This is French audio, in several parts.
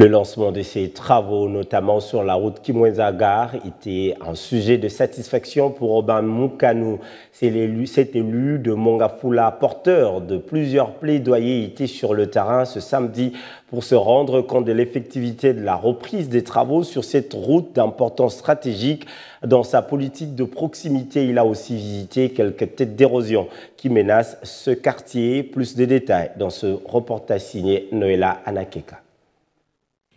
Le lancement de ces travaux, notamment sur la route Kimwenza-Gare, était un sujet de satisfaction pour Robin Moukanou. Cet élu de Mongafula, porteur de plusieurs plaidoyers, était sur le terrain ce samedi pour se rendre compte de l'effectivité de la reprise des travaux sur cette route d'importance stratégique. Dans sa politique de proximité, il a aussi visité quelques têtes d'érosion qui menacent ce quartier. Plus de détails dans ce reportage signé Noëlla Anakeka.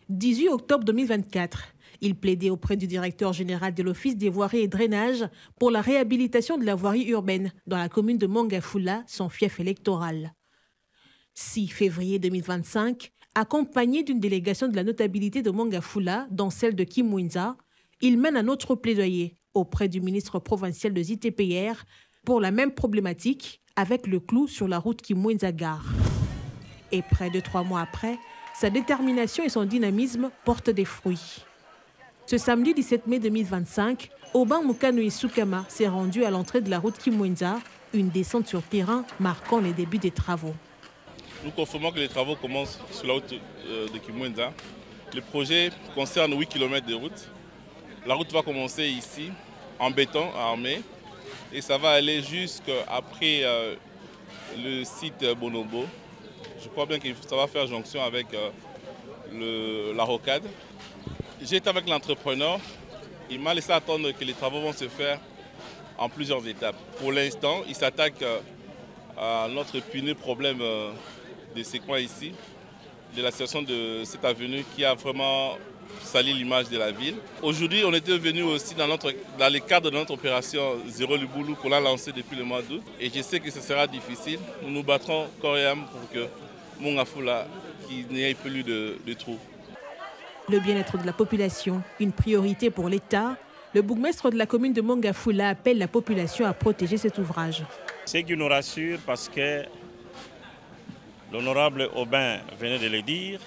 18 octobre 2024, il plaidait auprès du directeur général de l'Office des voiries et drainages pour la réhabilitation de la voirie urbaine dans la commune de Mongafula, son fief électoral. 6 février 2025, accompagné d'une délégation de la notabilité de Mongafula, dont celle de Kimwenza, il mène un autre plaidoyer auprès du ministre provincial de ZTPR pour la même problématique avec le clou sur la route Kimwenza-Gare. Et près de 3 mois après, sa détermination et son dynamisme portent des fruits. Ce samedi 17 mai 2025, Robin Moukanou Soukama s'est rendu à l'entrée de la route Kimwenza, une descente sur terrain marquant les débuts des travaux. Nous confirmons que les travaux commencent sur la route de Kimwenza. Le projet concerne 8 km de route. La route va commencer ici, en béton armé, et ça va aller jusqu'après le site Bonobo. Je crois bien que ça va faire jonction avec la rocade. J'ai été avec l'entrepreneur. Il m'a laissé attendre que les travaux vont se faire en plusieurs étapes. Pour l'instant, il s'attaque à notre puneux problème de ces coins ici, de la situation de cette avenue qui a vraiment sali l'image de la ville. Aujourd'hui, on était venu aussi dans le cadre de notre opération Zéro le Boulou qu'on a lancée depuis le mois d'août. Et je sais que ce sera difficile. Nous nous battrons corps et âme pour que Mongafula, qu'il n'y ait plus de trous. Le bien-être de la population, une priorité pour l'État. Le bourgmestre de la commune de Mongafula appelle la population à protéger cet ouvrage. Ce qui nous rassure, parce que l'honorable Aubin venait de le dire,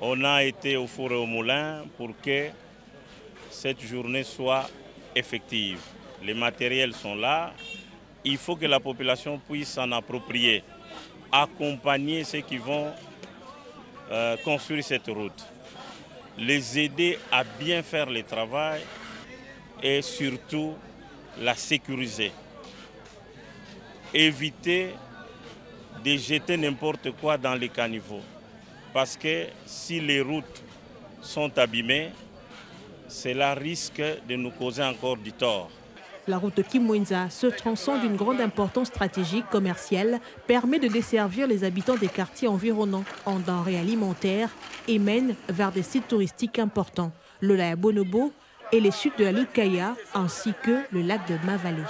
on a été au four et au moulin pour que cette journée soit effective. Les matériels sont là, il faut que la population puisse s'en approprier, accompagner ceux qui vont construire cette route, les aider à bien faire le travail et surtout la sécuriser. Éviter de jeter n'importe quoi dans les caniveaux. Parce que si les routes sont abîmées, cela risque de nous causer encore du tort. La route Kimwenza, ce tronçon d'une grande importance stratégique commerciale, permet de desservir les habitants des quartiers environnants en denrées alimentaires et mène vers des sites touristiques importants, le lac Bonobo et les chutes de la Lukaya, ainsi que le lac de Mavalé.